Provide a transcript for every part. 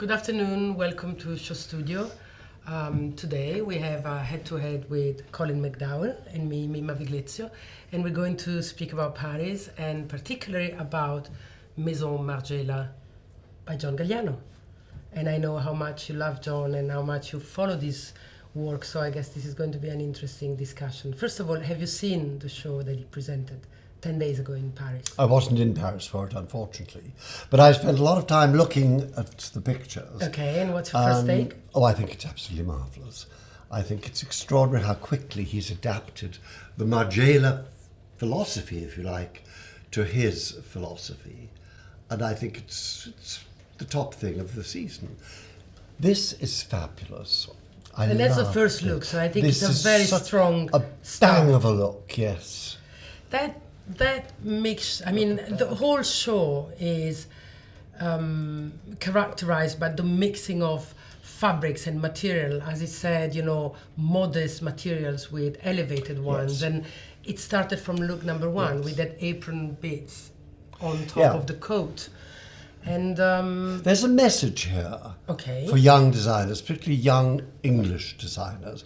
Good afternoon, welcome to SHOWstudio. Today we have a head-to-head with Colin McDowell and me, Mimma Viglezio, and we're going to speak about Paris and particularly about Maison Margiela by John Galliano. And I know how much you love John and how much you follow this work, so I guess this is going to be an interesting discussion. First of all, have you seen the show that he presented 10 days ago in Paris? I wasn't in Paris for it, unfortunately. But I spent a lot of time looking at the pictures. Okay, and what's your first take? Oh, I think it's absolutely marvellous. I think it's extraordinary how quickly he's adapted the Margiela philosophy, if you like, to his philosophy. And I think it's the top thing of the season. This is fabulous. And that's the first look, so I think this it's a very strong a bang of a look, yes. That makes, I mean, the whole show is characterized by the mixing of fabrics and material, as he said, you know, modest materials with elevated ones. Yes. And it started from look number one, yes, with that apron bits on top of the coat. And there's a message here, okay, for young designers, particularly young English designers.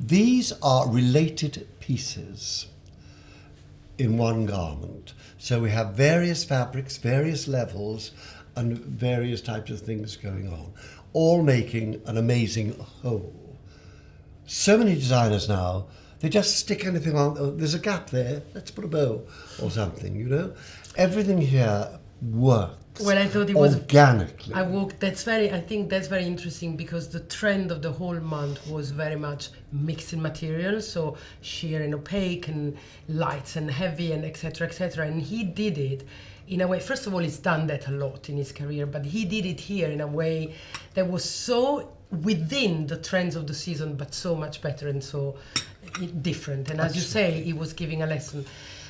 These are related pieces in one garment. So we have various fabrics, various levels, and various types of things going on, all making an amazing whole. So many designers now, they just stick anything on, oh, there's a gap there, let's put a bow or something, you know? Everything here works. Well, I thought it was organically. I think that's very interesting because the trend of the whole month was very much mixing materials, so sheer and opaque and lights and heavy and etc. etc. And he did it in a way. First of all, he's done that a lot in his career, but he did it here in a way that was so within the trends of the season, but so much better and so different. And as you say, he was giving a lesson.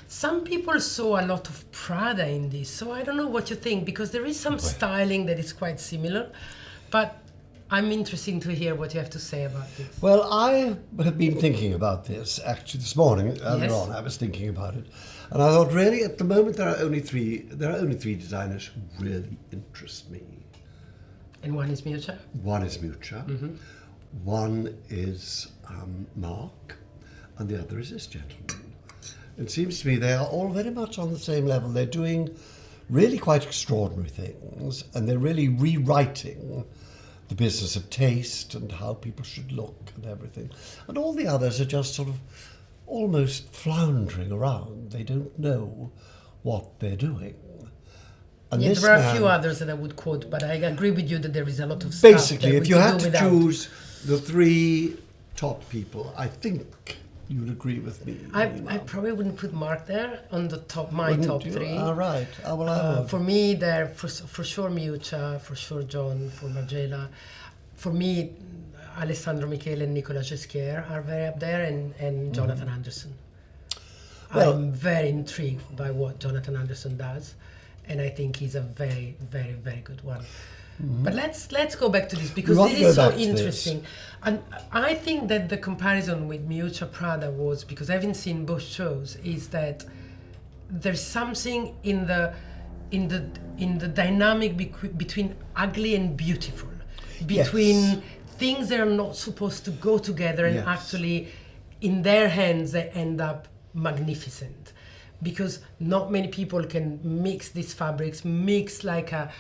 Some people saw a lot of Prada in this, so I don't know what you think, because there is some styling that is quite similar, but I'm interested to hear what you have to say about this. Well, I have been thinking about this actually this morning. Earlier on, I was thinking about it, and I thought, really, at the moment, there are only three designers who really interest me. And one is Miuccia? One is Miuccia. Mm-hmm. One is Mark, and the other is this gentleman. It seems to me they are all very much on the same level. They're doing really quite extraordinary things, and they're really rewriting the business of taste and how people should look and everything. And all the others are just sort of almost floundering around. They don't know what they're doing. And yeah, there are a few others that I would quote, but I agree with you that there is a lot of stuff. Basically, if you had to choose the three top people, I think you would agree with me. I probably wouldn't put Mark there on the top, top three. All right. Well, I would. For me, there for sure Miuccia, for sure John, for Margiela. For me, Alessandro Michele and Nicolas Ghesquière are very up there, and Jonathan Anderson. Well, I'm very intrigued by what Jonathan Anderson does, and I think he's a very, very, very good one. Mm-hmm. But let's go back to this, because this is so interesting. And I think that the comparison with Miuccia Prada was, because I haven't seen both shows, is that there's something in the dynamic between ugly and beautiful, between things that are not supposed to go together, and actually in their hands they end up magnificent. Because not many people can mix these fabrics, mix like a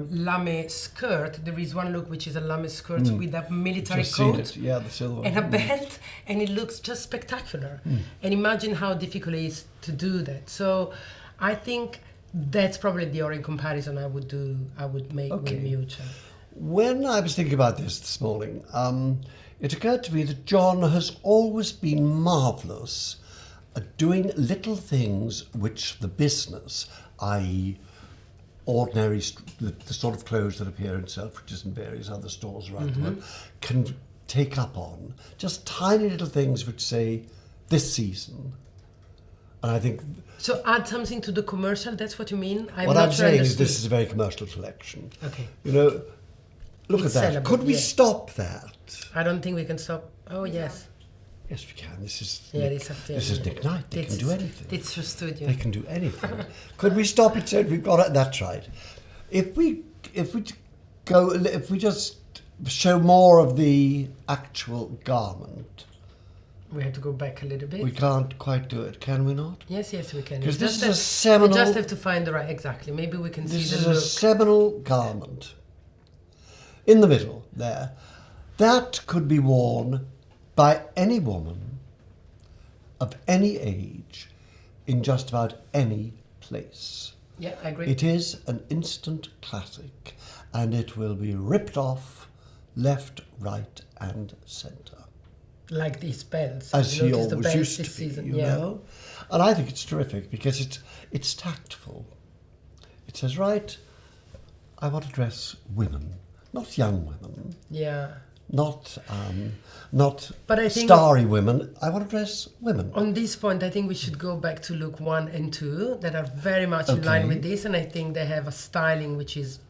lame skirt. There is one look which is a lame skirt with a military coat, the silver, and a belt, and it looks just spectacular. And imagine how difficult it is to do that. So I think that's probably the only comparison I would make with Miuccia. When I was thinking about this morning, it occurred to me that John has always been marvellous at doing little things which the business, i.e. ordinary, the sort of clothes that appear in Selfridges and various other stores around the world, can take up on. Just tiny little things which say, this season. And I think... So add something to the commercial, that's what you mean? What I'm saying is this is a very commercial collection. Okay. You know, look at that. Could we stop that? I don't think we can stop. Oh, yes. Yes, we can. This is Nick Knight. They can do anything. It's SHOWstudio. They can do anything. Could we stop it? Said we've got it. That's right. If we if we just show more of the actual garment. We have to go back a little bit. We can't quite do it, can we not? Yes, we can. Because this is We a seminal... just have to find the right... Exactly. Maybe we can see This the is look. a seminal garment. In the middle, there. That could be worn by any woman of any age in just about any place. Yeah, I agree. It is an instant classic, and it will be ripped off left, right, and centre. Like these belts. As You he notice the always belts used this to be, season. you know. And I think it's terrific because it's tactful. It says, right, I want to dress women, not young women, Yeah. not But I think starry women. I want to dress women. on this point, I think we should go back to look 1 and 2 that are very much in line with this, and I think they have a styling which is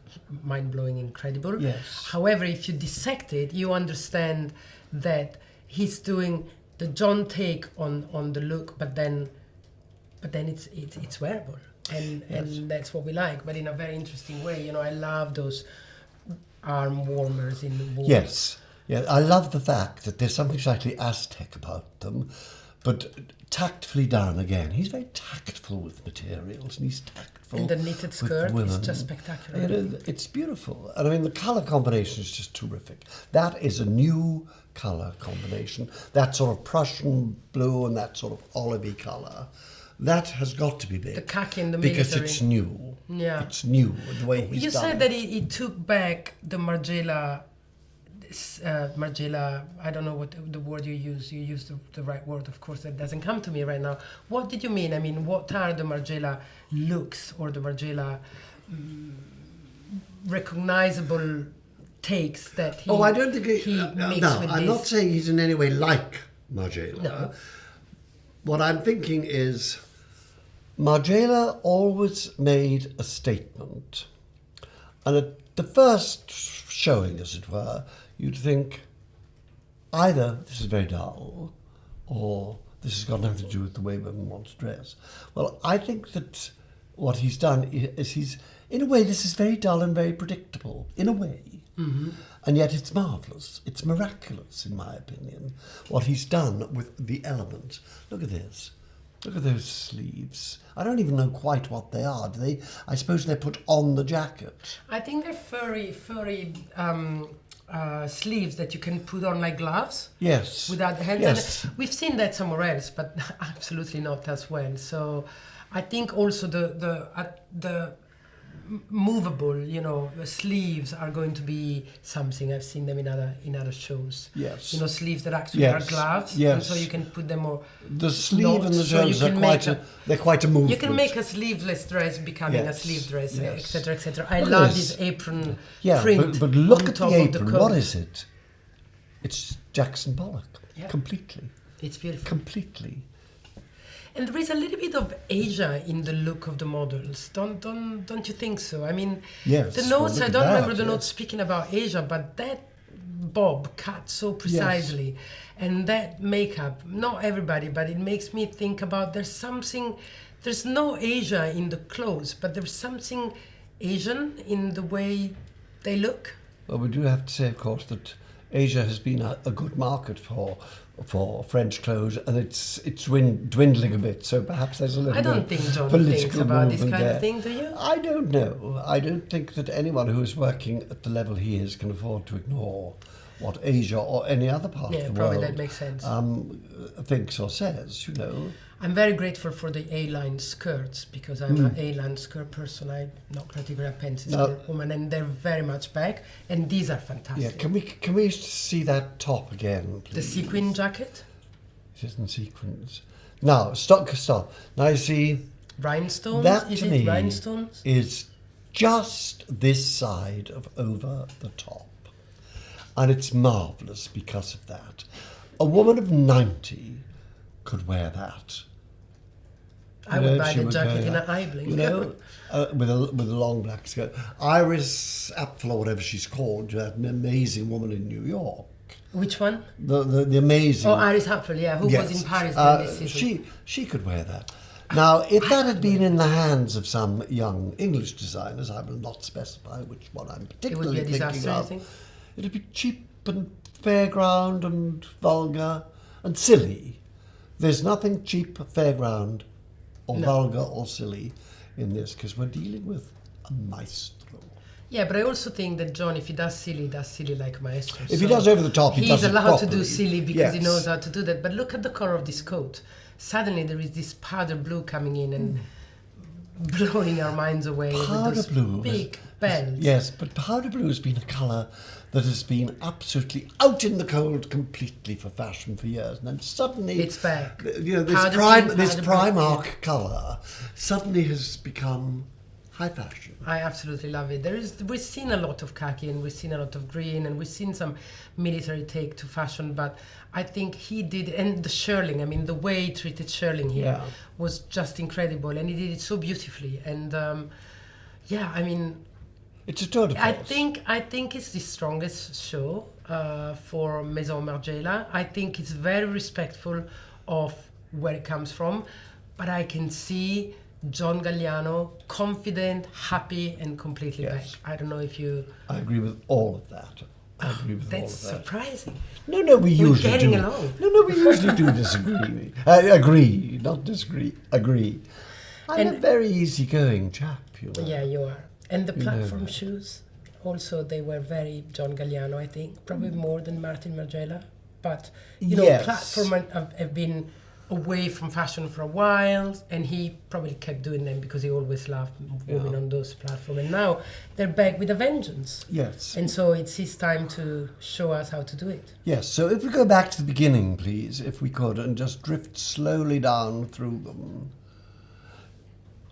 mind-blowing, incredible. Yes. However, if you dissect it, you understand that he's doing the John take on the look, but then it's wearable, and that's what we like, but in a very interesting way. You know, I love those arm warmers in the wall. Yes. Yeah, I love the fact that there's something slightly Aztec about them, but tactfully done again. He's very tactful with materials, and he's tactful And the knitted with skirt is women. just spectacular. You know, it's beautiful. And I mean, the colour combination is just terrific. That is a new colour combination. That sort of Prussian blue and that sort of olivey colour. That has got to be big. The khaki and the because military. it's new. Yeah. It's new, the way he's You done said it. that he took back the Margiela, Margiela, I don't know what the word you use. You used the right word, of course, that doesn't come to me right now. What did you mean? I mean, what are the Margiela looks or the Margiela recognizable takes that he I don't think mixed with I'm this? not saying he's in any way like Margiela. No. What I'm thinking is Margiela always made a statement. And at the first showing, as it were, you'd think either this is very dull or this has got nothing to do with the way women want to dress. Well, I think that what he's done is he's, in a way, this is very dull and very predictable, in a way. Mm-hmm. And yet it's marvellous. It's miraculous, in my opinion, what he's done with the elements. Look at this. Look at those sleeves. I don't even know quite what they are. Do they? I suppose they're put on the jacket. I think they're furry sleeves that you can put on like gloves. Yes. Without the hands. Yes. And we've seen that somewhere else, but absolutely not as well. So I think also the movable, you know, the sleeves are going to be something. I've seen them in other shows. Yes. You know, sleeves that actually are gloves. Yes. And so you can put them more. The sleeve and the so you shoulders are can they're quite a movement. You can make a sleeveless dress becoming Yes, a sleeve dress, yes. etc., etc. I Look at love this. this apron Yeah, print. but look on at top the of apron. coat. What is it? It's Jackson Pollock. Yeah. Completely. It's beautiful. Completely. And there is a little bit of Asia in the look of the models. Don't you think so? I mean, Yes, the well, notes, look I at don't that, remember the yes. notes speaking about Asia, but that bob cut so precisely and that makeup, not everybody, but it makes me think about there's no Asia in the clothes, but there's something Asian in the way they look. Well, we do have to say, of course, that Asia has been a good market for French clothes, and it's dwindling a bit. So perhaps there's a little I don't bit think of John political thinks about this movement kind there. of thing, do you? I don't know. I don't think that anyone who is working at the level he is can afford to ignore what Asia or any other part of the probably world that makes sense. thinks or says. You know. I'm very grateful for the A-line skirts because I'm an A-line skirt person. I'm not particularly a pencil skirt woman, and they're very much back. And these are fantastic. Yeah, can we see that top again, please? The sequin jacket, It isn't sequins. Now stop. Now you see rhinestones. that Is to it me rhinestones? is just this side of over the top, and it's marvellous because of that. A woman of 90 could wear that. I would buy the jacket in an eye blink. You know, with a long black skirt. Iris Apfel, or whatever she's called, that amazing woman in New York. Which one? The amazing. Oh, Iris Apfel, yeah, who was in Paris during this season. She could wear that. Now, if that had been in the hands of some young English designers, I will not specify which one I'm particularly It would be a thinking disaster, I of. think. It'd be cheap and fairground and vulgar and silly. There's nothing cheap, fairground, or vulgar or silly in this, because we're dealing with a maestro. Yeah, but I also think that John, if he does silly like Maestro. If he does over the top, he does it he's allowed to do properly. silly because he Yes. knows how to do that. But look at the color of this coat. Suddenly there is this powder blue coming in and blowing our minds away Powder with those blue big bells. Yes, but powder blue has been a colour that has been absolutely out in the cold completely for fashion for years, and then suddenly It's back. You know, this Powder blue, this powder blue, Primark colour suddenly has become high fashion. I absolutely love it. We've seen a lot of khaki and we've seen a lot of green and we've seen some military take to fashion, but I think he did, and the shirling, I mean, the way he treated shirling here was just incredible, and he did it so beautifully. And I mean, It's a tour de force. I think it's the strongest show for Maison Margiela. I think it's very respectful of where it comes from, but I can see John Galliano confident, happy, and completely back. I don't know if you... I agree with all of that. I agree with all of That's that. surprising. No, we usually getting do. along. No, we usually do disagree. Agree, not disagree. Agree. I'm a very easygoing chap, you know. Yeah, you are. And the platform shoes, also, they were very John Galliano, I think, probably more than Martin Margiela. But, you know, platform have been away from fashion for a while, and he probably kept doing them because he always loved women on those platforms. And now they're back with a vengeance. Yes. And so it's his time to show us how to do it. Yes, so if we go back to the beginning, please, if we could, and just drift slowly down through them.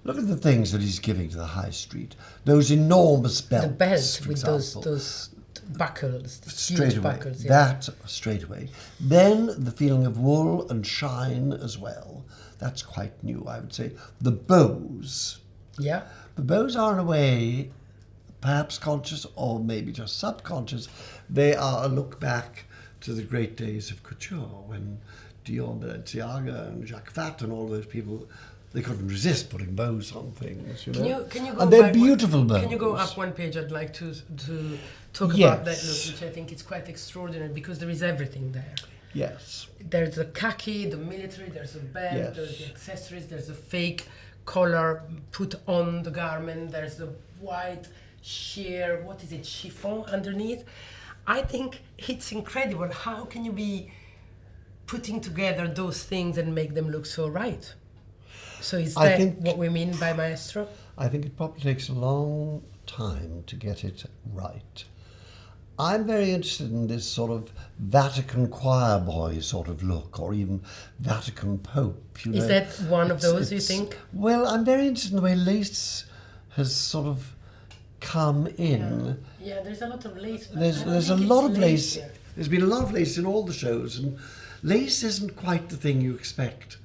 Look at the things that he's giving to the high street. Those enormous belts, The belt for with example. those buckles, Straight huge away. buckles. That straight away. Then the feeling of wool and shine as well. That's quite new, I would say. The bows. Yeah. The bows are in a way perhaps conscious or maybe just subconscious. They are a look back to the great days of couture when Dior, Balenciaga and Jacques Fatt and all those people, they couldn't resist putting bows on things, you know. Can you go and they're back beautiful bows. Can you go up one page? I'd like to talk about that look, which I think is quite extraordinary because there is everything there. Yes. There's the khaki, the military, there's a belt, there's the accessories, there's a fake collar put on the garment, there's the white sheer, what is it, chiffon underneath. I think it's incredible. How can you be putting together those things and make them look so right? So is that what we mean by maestro? I think it probably takes a long time to get it right. I'm very interested in this sort of Vatican choir boy sort of look, or even Vatican Pope. You know? Is that one of those, you think? Well, I'm very interested in the way lace has sort of come in. Yeah, there's a lot of lace. There's a lot of lace. There's been a lot of lace in all the shows, and lace isn't quite the thing you expect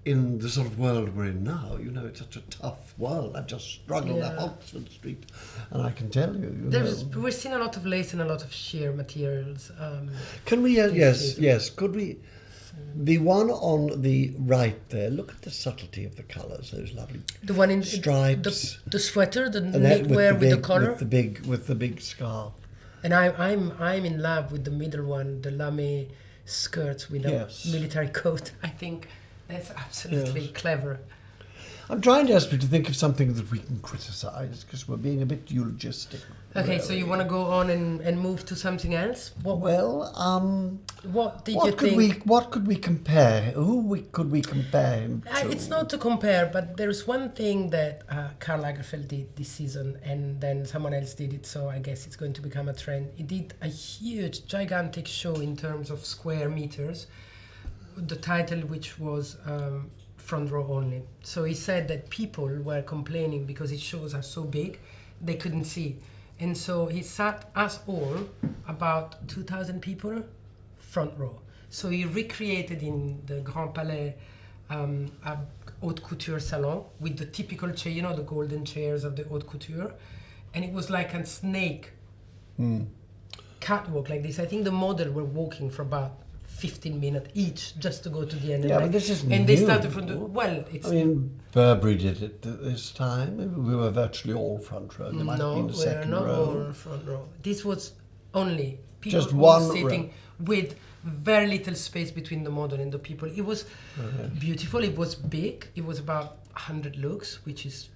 in the sort of world we're in now. You know, it's such a tough world. I've just struggled up Oxford Street, and I can tell you, we've seen a lot of lace and a lot of sheer materials. Can we, yes, could we, the one on the right there, look at the subtlety of the colours, those lovely the one in stripes. The sweater, the and that knitwear with the collar. With the big scarf. And I'm in love with the middle one, the lame skirts with a military coat. I think that's absolutely clever. I'm trying desperately to think of something that we can criticise because we're being a bit eulogistic. Okay, really. so you want to go on and move to something else? What did you think? What could we compare? Could we compare him to? It's not to compare, but there's one thing that Karl Lagerfeld did this season, and then someone else did it, so I guess it's going to become a trend. He did a huge, gigantic show in terms of square meters, the title which was Front Row Only. So he said that people were complaining because his shows are so big, they couldn't see. And so he sat us all, about 2,000 people, front row. So he recreated in the Grand Palais a haute couture salon with the typical chair, you know, the golden chairs of the haute couture. And it was like a snake catwalk like this. I think the model were walking for about 15 minutes each just to go to the end. Yeah, and but this is and new. they started from the it's I mean, Burberry did it at this time. We were virtually all front row. There might have been a second not row. all front row. This was only people Just who one were sitting row. with very little space between the model and the people. It was beautiful. It was big. It was about 100 looks, which is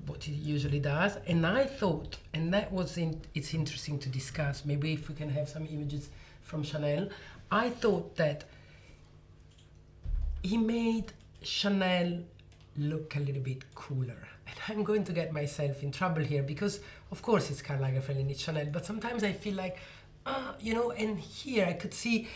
what he usually does. And I thought, and that was it's interesting to discuss. Maybe if we can have some images from Chanel. I thought that he made Chanel look a little bit cooler. And I'm going to get myself in trouble here because, of course, it's Karl Lagerfeld and it's Chanel, but sometimes I feel like, and here I could see,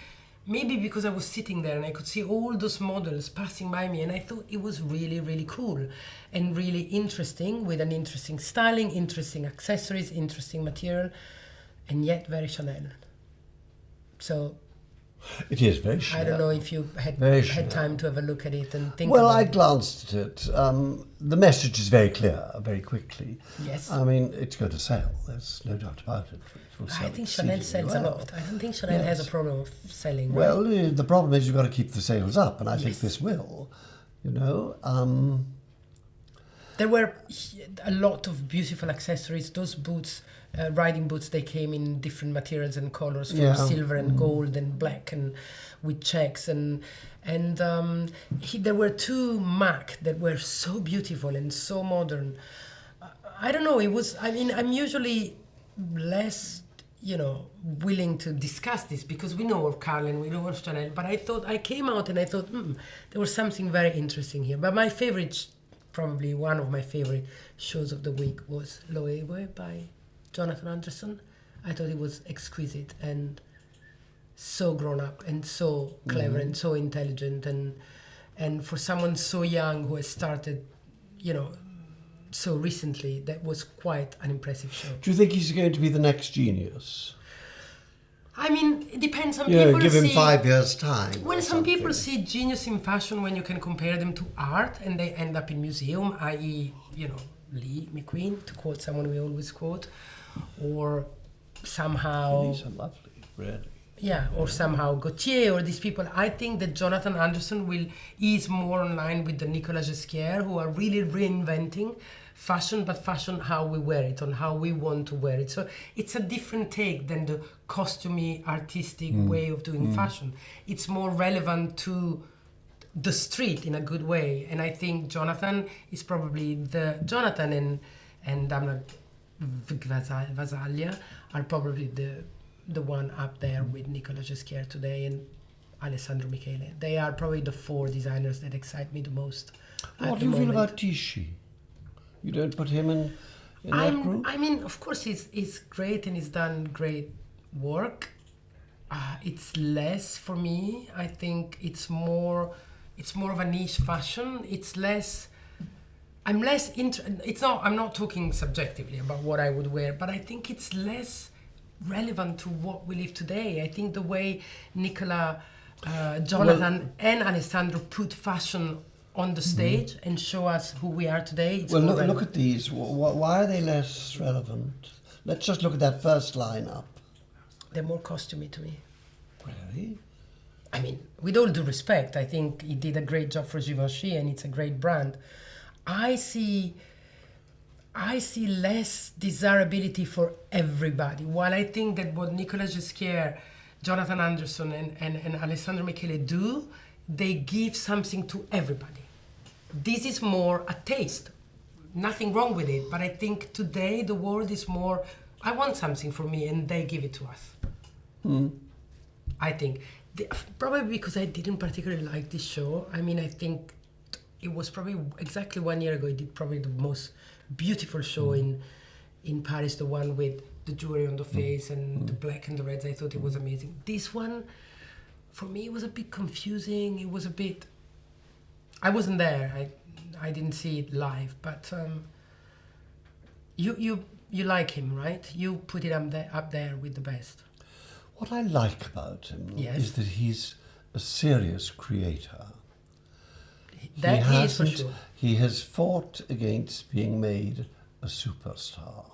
maybe because I was sitting there and I could see all those models passing by me, and I thought it was really, really cool and really interesting, with an interesting styling, interesting accessories, interesting material, and yet very Chanel. So it is very Chanel. I don't know if you had time to have a look at it and think Well, about I it. glanced at it. The message is very clear, very quickly. Yes. I mean, it's going to sell. There's no doubt about it. It will sell I think Chanel exceedingly sells a well. lot. I don't think Chanel has a problem of selling. Well, right? the problem is you've got to keep the sales up, and I think Yes. this will. You know, There were a lot of beautiful accessories. Those boots, riding boots, they came in different materials and colors, from silver and gold and black and with checks. And there were two MAC that were so beautiful and so modern. I don't know. It was. I mean, I'm usually less, willing to discuss this because we know of Carl and we know of Chanel. But I came out and I thought there was something very interesting here. But my favorite. Probably one of my favorite shows of the week was Loewe by Jonathan Anderson. I thought it was exquisite and so grown up and so clever and so intelligent, and for someone so young who has started, so recently, that was quite an impressive show. do you think he's going to be the next genius? I mean, it depends. Some Yeah, people give him see, 5 years' time. When or some people something. see genius in fashion, when you can compare them to art and they end up in museum, i.e., Lee McQueen, to quote someone we always quote, or somehow... These are lovely, really. Yeah, or somehow Gautier or these people. I think that Jonathan Anderson is more in line with the Nicolas Ghesquière, who are really reinventing fashion, but fashion how we wear it, on how we want to wear it. So it's a different take than the costumey, artistic way of doing fashion. It's more relevant to the street in a good way. And I think Jonathan is probably Jonathan and Damna Vasaglia are probably the one up there with Nicolas Ghesquière today and Alessandro Michele. They are probably the four designers that excite me the most. What do you feel about Tisci? You don't put him in that group? I mean, of course, he's great and he's done great work. It's less for me. I think it's more of a niche fashion. It's less. I'm less I'm not talking subjectively about what I would wear, but I think it's less relevant to what we live today. I think the way Nicola, Jonathan, and Alessandro put fashion on the stage and show us who we are today. It's Well, more look at these. Why are they less relevant? Let's just look at that first lineup. They're more costumey to me. Really? I mean, with all due respect, I think he did a great job for Givenchy and it's a great brand. I see less desirability for everybody. While I think that what Nicolas Ghesquière, Jonathan Anderson and Alessandro Michele do, they give something to everybody. This is more a taste. Nothing wrong with it, but I think today the world is more, I want something for me, and they give it to us. I think. Probably because I didn't particularly like this show. I mean, I think it was probably exactly 1 year ago, he did probably the most beautiful show in Paris, the one with the jewelry on the face and the black and the reds. I thought it was amazing. This one, for me, it was a bit confusing. It was a bit... I wasn't there. I didn't see it live, but you like him, right? You put it up there with the best. What I like about him Yes. is that he's a serious creator. That he is for sure. He has fought against being made a superstar.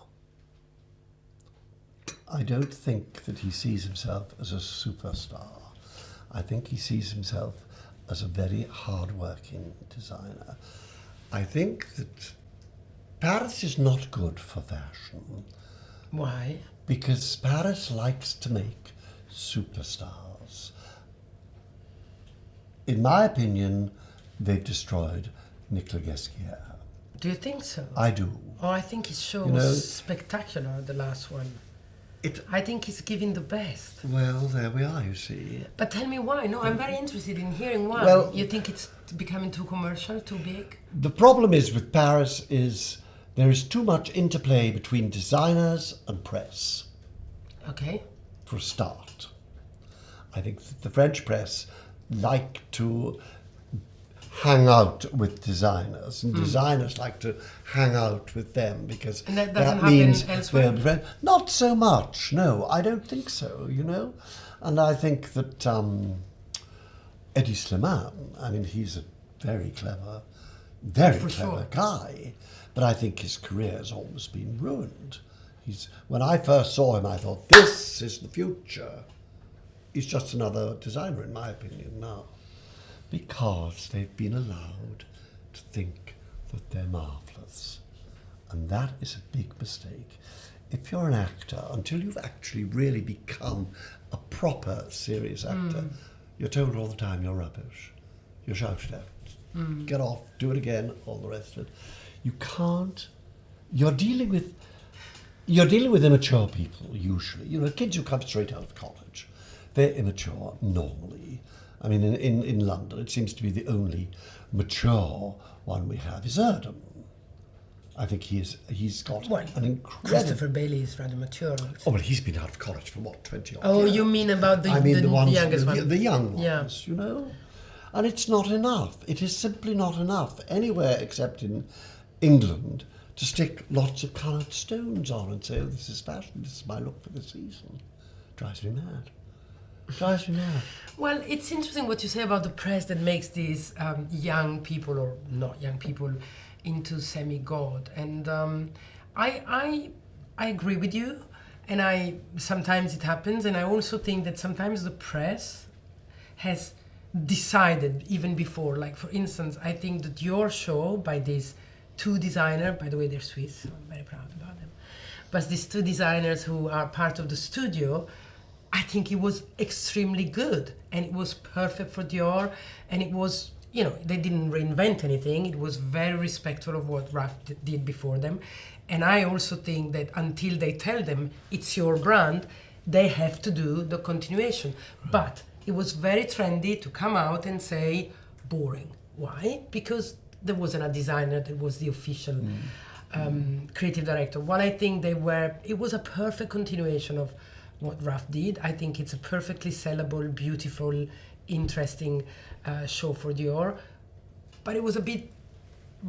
I don't think that he sees himself as a superstar. I think he sees himself as a very hard-working designer. I think that Paris is not good for fashion. Why? Because Paris likes to make superstars. In my opinion, they've destroyed Nicolas Ghesquière. Do you think so? I do. Oh, I think his show was spectacular, the last one. I think he's giving the best. Well, there we are, you see. But tell me why. No, I'm very interested in hearing why. Well, you think it's becoming too commercial, too big? The problem is with Paris is there is too much interplay between designers and press. Okay. For a start. I think that the French press like to hang out with designers, and designers like to hang out with them, because and that means happen elsewhere? they're not so much. No, I don't think so. And I think that Eddie Slimane, I mean, he's a very clever guy, but I think his career has almost been ruined. When I first saw him, I thought, this is the future. He's just another designer, in my opinion, now. Because they've been allowed to think that they're marvellous. And that is a big mistake. If you're an actor, until you've actually really become a proper, serious actor, you're told all the time you're rubbish. You're shouted at. Get off, do it again, all the rest of it. You can't. You're dealing with immature people, usually. Kids who come straight out of college. They're immature, normally. I mean, in London, it seems to be the only mature one we have is Erdem. I think he's got an incredible... Christopher Bailey is rather mature. Oh, well, he's been out of college for, 20 odd years? Oh, you mean about the youngest one? The young ones, And it's not enough. It is simply not enough anywhere except in England to stick lots of coloured stones on and say, oh, this is fashion, this is my look for the season. Drives me mad. Well, it's interesting what you say about the press that makes these young people, or not young people, into semi-god. And I agree with you, and sometimes it happens, and I also think that sometimes the press has decided even before. Like, for instance, I think that your show by these two designers, by the way, they're Swiss, so I'm very proud about them, but these two designers who are part of the studio, I think it was extremely good, and it was perfect for Dior, and it was, they didn't reinvent anything. It was very respectful of what Raf did before them. And I also think that until they tell them it's your brand, they have to do the continuation. But it was very trendy to come out and say boring. Why? Because there wasn't a designer that was the official creative director. What I think it was a perfect continuation of what Raf did. I think it's a perfectly sellable, beautiful, interesting show for Dior. But it was a bit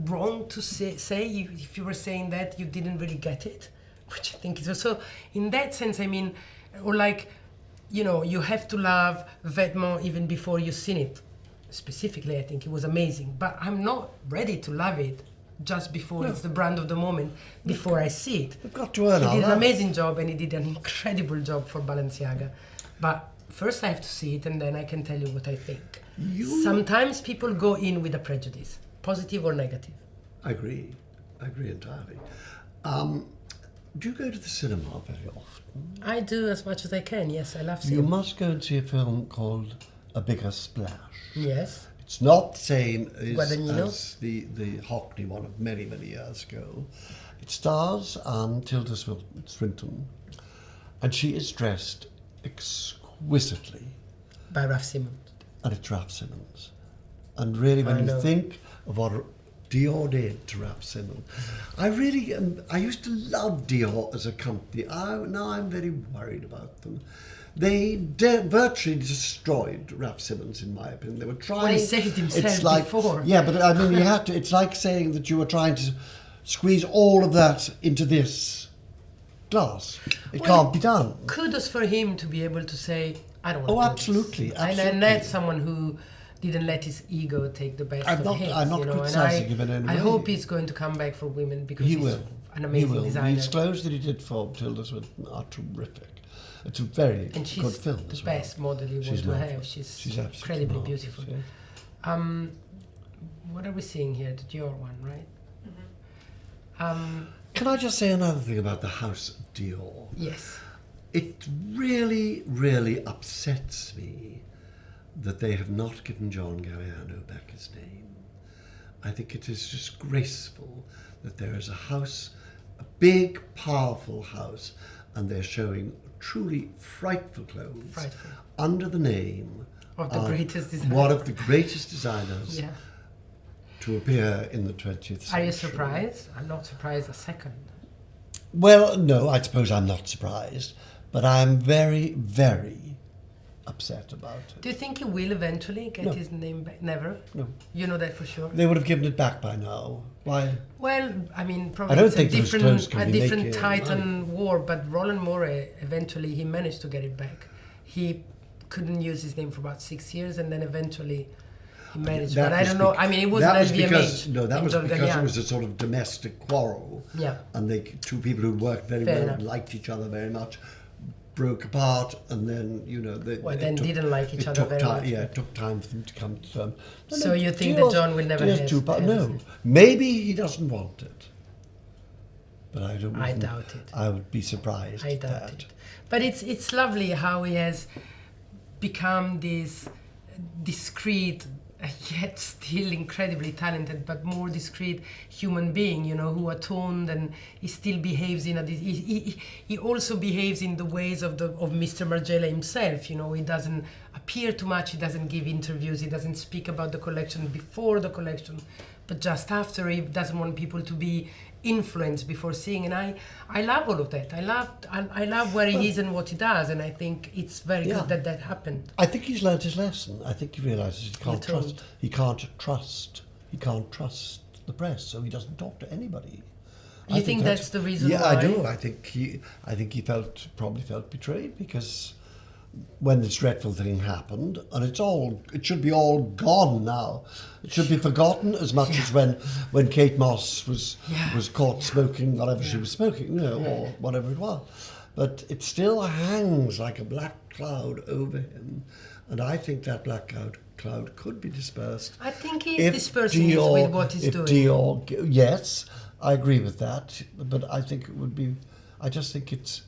wrong to say if you were saying that you didn't really get it, which I think is so. In that sense, I mean, or like, you have to love Vêtements even before you've seen it. Specifically, I think it was amazing, but I'm not ready to love it just before it's the brand of the moment, before I see it. We've got to earn He did an amazing job, and he did an incredible job for Balenciaga. But first I have to see it, and then I can tell you what I think. Sometimes people go in with a prejudice, positive or negative. I agree entirely. Do you go to the cinema very often? I do, as much as I can, yes, I love cinema. You must go and see a film called A Bigger Splash. Yes. It's not the same as the Hockney one of many, many years ago. It stars Tilda Swinton, and she is dressed exquisitely. By Raf Simons. And it's Raf Simons. And really, when you think of what Dior did to Raf Simons, I used to love Dior as a company. Now I'm very worried about them. They virtually destroyed Raf Simons, in my opinion. They were trying... Well, he saved himself before. Yeah, but I mean, it's like saying that you were trying to squeeze all of that into this glass. It can't be done. Kudos for him to be able to say, I don't want to do absolutely. And that's someone who didn't let his ego take the best of him. I'm not criticising him in any way. I hope he's going to come back for women, because he will. an amazing designer. These clothes that he did for Tilda Swinton are terrific. It's a very and she's good film the as well. best model you want to have. She's incredibly beautiful. Yeah. What are we seeing here? The Dior one, right? Can I just say another thing about the House of Dior? Yes. It really, really upsets me that they have not given John Galliano back his name. I think it is disgraceful that there is a house, a big, powerful house, and they're showing truly frightful clothes under the name of the greatest designer. One of the greatest designers yeah. to appear in the 20th century. Are you surprised? I'm not surprised a second. Well, no, I suppose I'm not surprised, but I'm very, very upset about it. Do you think he will eventually get his name back? Never? No. You know that for sure? They would have given it back by now. Why? Well, I mean, probably I don't it's think a different Titan war, but Roland Moray, eventually he managed to get it back. He couldn't use his name for about 6 years, and then eventually he managed. But I don't know, I mean, it wasn't LVMH. No, that was because Galiano. it was a sort of domestic quarrel. Yeah. And two people who worked very well and liked each other very much broke apart, and then, you know... didn't like each other very much. Yeah, it took time for them to come to terms. So you think that John will never have... No, maybe he doesn't want it. But I don't... I doubt it. I would be surprised I doubt it. But it's lovely how he has become this discreet, yet still incredibly talented, but more discreet human being, you know, who atoned, and he still behaves in a... He also behaves in the ways of Mr. Margiela himself, you know. He doesn't appear too much, he doesn't give interviews, he doesn't speak about the collection before the collection, but just after. He doesn't want people to be influenced before seeing, and I love all of that. I love where he is and what he does, and I think it's very good that happened. I think he's learned his lesson. I think he realises he can't trust the press, so he doesn't talk to anybody. You think that's the reason why? Yeah, I do. I think he probably felt betrayed, because when this dreadful thing happened, and it should be all gone now. It should be forgotten, as much as when Kate Moss was caught smoking whatever she was smoking, you know, or whatever it was. But it still hangs like a black cloud over him, and I think that black cloud could be dispersed. I think he's dispersing it with what he's doing. Yes, I agree with that, but I think I just think it's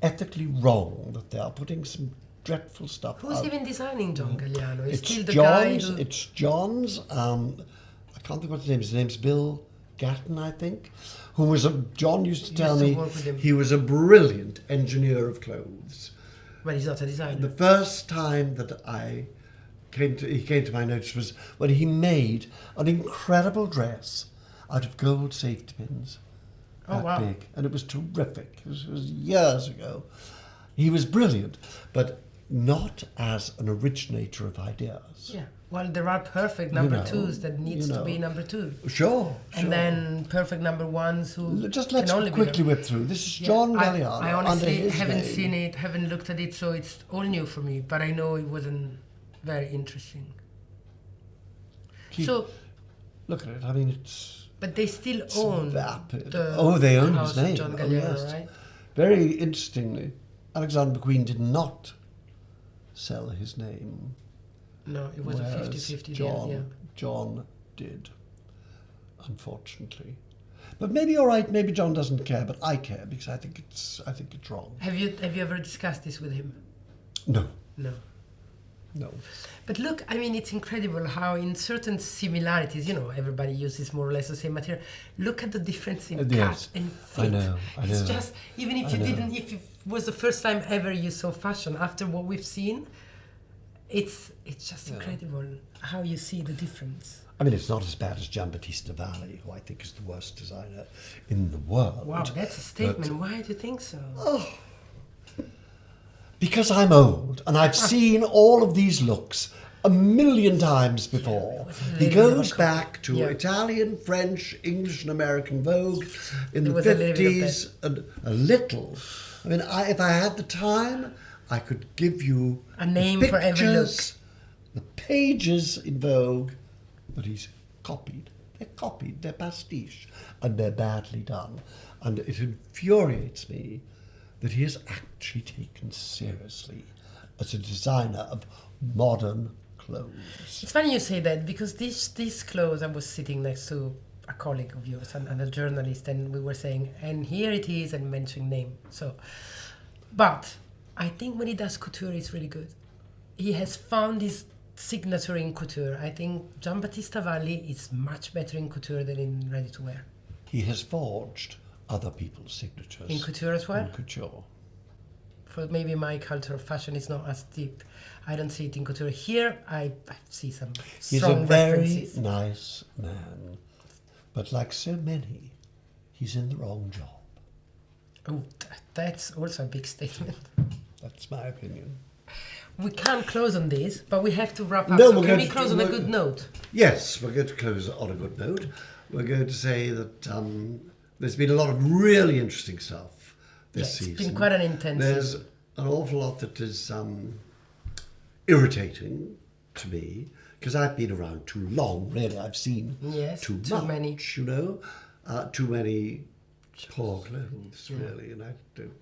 ethically wrong that they are putting some dreadful stuff Who's out. even designing John Galliano? It's still the John's, guy who... It's John's, I can't think what his name is. His name's Bill Gatton, I think, who was John used to tell me he was a brilliant engineer of clothes. Well, he's not a designer. The first time that he came to my notice was when he made an incredible dress out of gold safety pins. Big, and it was terrific. It was years ago. He was brilliant, but not as an originator of ideas. Yeah. Well, there are perfect number twos that needs to be number two. Sure. And then perfect number ones who just let's quickly whip through. This is John Galiano. I honestly haven't seen it, haven't looked at it, so it's all new for me. But I know it wasn't very interesting. Look at it. I mean, it's... But they still own they own his name. John Galliano, right? Very interestingly, Alexander McQueen did not sell his name. No, it was a 50-50 deal. John did, unfortunately. But maybe you're right. Maybe John doesn't care, but I care, because I think it's wrong. Have you ever discussed this with him? No. No. But look, I mean, it's incredible how in certain similarities, you know, everybody uses more or less the same material. Look at the difference in cut and fit. I know. It's just, even if if it was the first time ever you saw fashion, after what we've seen, it's just incredible how you see the difference. I mean, it's not as bad as Giambattista Valli, who I think is the worst designer in the world. Wow, that's a statement. Why do you think so? Because I'm old, and I've seen all of these looks a million times before. He goes back to Italian, French, English and American Vogue in the 50s. A little. I mean, if I had the time, I could give you a name for every look. The pages in Vogue that he's copied. They're copied, they're pastiche, and they're badly done. And it infuriates me that he is actually taken seriously as a designer of modern clothes. It's funny you say that, because these clothes, I was sitting next to a colleague of yours and a journalist, and we were saying, and here it is, and mentioning name. So, but I think when he does couture, it's really good. He has found his signature in couture. I think Giambattista Valli is much better in couture than in ready-to-wear. He has forged other people's signatures. In couture as well? In couture. For maybe my culture of fashion is not as deep. I don't see it in couture. Here, I see some He's strong a very references. nice man, but like so many, he's in the wrong job. Oh, that's also a big statement. That's my opinion. We can't close on this, but we have to wrap up. No, So we're can going we to- close on a we're- good note? Yes, we're going to close on a good note. We're going to say that there's been a lot of really interesting stuff this season. It's been quite an intense There's season. an awful lot that is irritating to me, because I've been around too long, really. I've seen Yes, too too much, many. you know, too many poor clothes, really, and I don't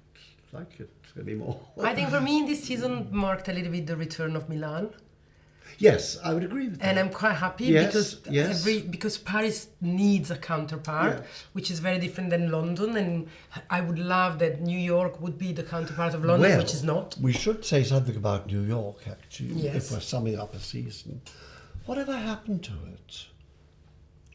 like it anymore. I think for me, this season marked a little bit the return of Milan. Yes, I would agree with that. And I'm quite happy Yes, because yes. because Paris needs a counterpart, Yes. which is very different than London, and I would love that New York would be the counterpart of London, Well, which is not. We should say something about New York, actually, Yes. if we're summing up a season. Whatever happened to it?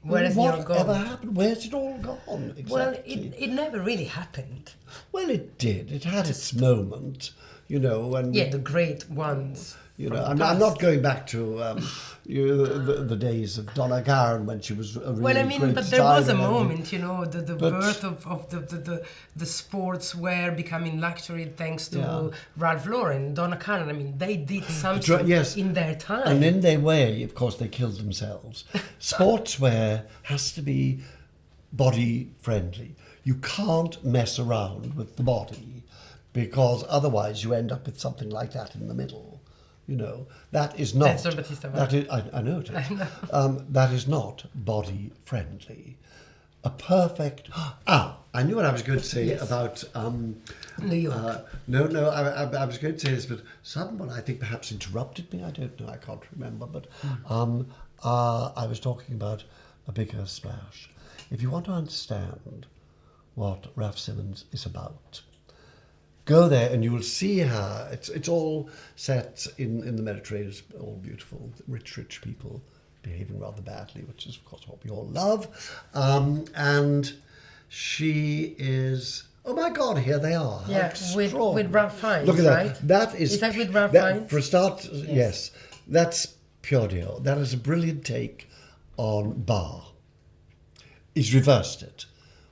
Where has New York Whatever gone? happened? Where's it all gone? Exactly. Well, it never really happened. Well, it did. It had its moment, you know. And Yeah, the great ones. you from know, the I'm past. not going back to the days of Donna Karan when she was a really Well, I mean, great but there was a designer and moment, you know, the But- birth of the sportswear becoming luxury thanks to Yeah. Ralph Lauren, Donna Karan. I mean, they did something yes. in their time. And in their way, of course, they killed themselves. Sportswear has to be body friendly. You can't mess around with the body, because otherwise you end up with something like that in the middle. You know, that is not. That's Giambattista that is, I know it is. That is not body friendly. A perfect. I knew what I was going to say Yes. about. New York. No, I was going to say this, but someone I think perhaps interrupted me. I don't know. I can't remember. But I was talking about a bigger splash. If you want to understand what Ralph Simmons is about, go there and you will see her. It's all set in the Mediterranean. It's all beautiful, rich people behaving rather badly, which is of course what we all love. And she is. Oh my God! Here they are. How Yeah, with extraordinary. Ralph Fiennes, Look at that. right? That is. Is that with Ralph that- Fiennes? For a start, yes. That's pure deal. That is a brilliant take on Bar. He's reversed it.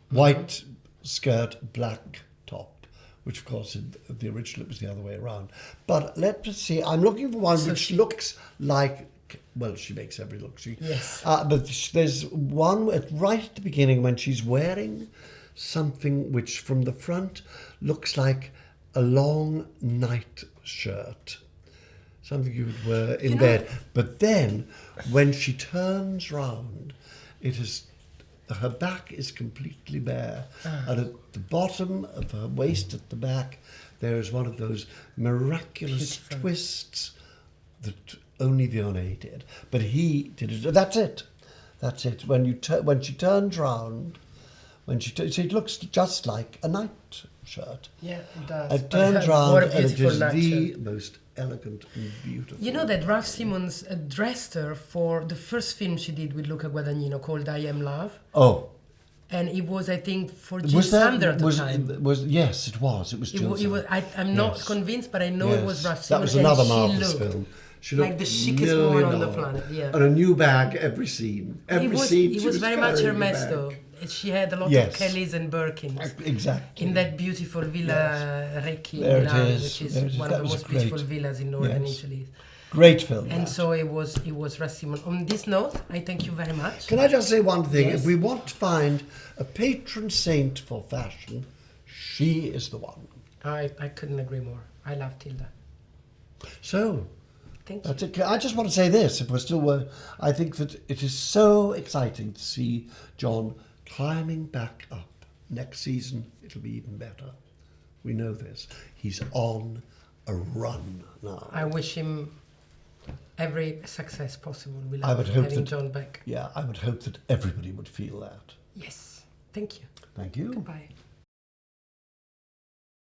White skirt, black top, which of course in the original it was the other way around. But let's see. I'm looking for one So which chic. looks like. Well, she makes every look chic. Yes. But there's one right at the beginning when she's wearing something which from the front looks like a long night shirt. Something you would wear in bed. But then when she turns round, her back is completely bare. And at the bottom of her waist at the back, there is one of those miraculous Beautiful. twists that only Vionnet did. But he did it. That's it. That's it. When she turns round, see, it looks just like a night shirt. Yeah, it does. It But turns what round a and it beautiful is night the shirt. most elegant and beautiful. You know that Ralph Simmons dressed her for the first film she did with Luca Guadagnino called I Am Love. Oh, And it was, I think, for Jill was that? Sander at the time. Yes, it was. It was. Jill Sander. I'm not Yes. convinced, but I know it was Yes. Ralph That Simmons. was another and she marvelous looked film. She like looked the chicest woman on the $1 planet, yeah. And a new bag every scene. Every scene. It she was very much carrying a Hermes, bag. though. She had a lot Yes. of Kellys and Birkins Exactly. in that beautiful Villa Recchi in There it Milan, is. which is There it is. one That of the was most beautiful great. villas in northern Yes. Italy. Great film. And that. so it was Ralph Simmons. On this note, I thank you very much. Can I just say one thing? Yes. If we want to find a patron saint for fashion, she is the one. I couldn't agree more. I love Tilda. So, Thank you. That's okay. I just want to say this, if we're still I think that it is so exciting to see John climbing back up. Next season, it'll be even better. We know this. He's on a run now. I wish him every success possible. We I love would hope having that, John back. Yeah, I would hope that everybody would feel that. Yes. Thank you. Thank you. Goodbye.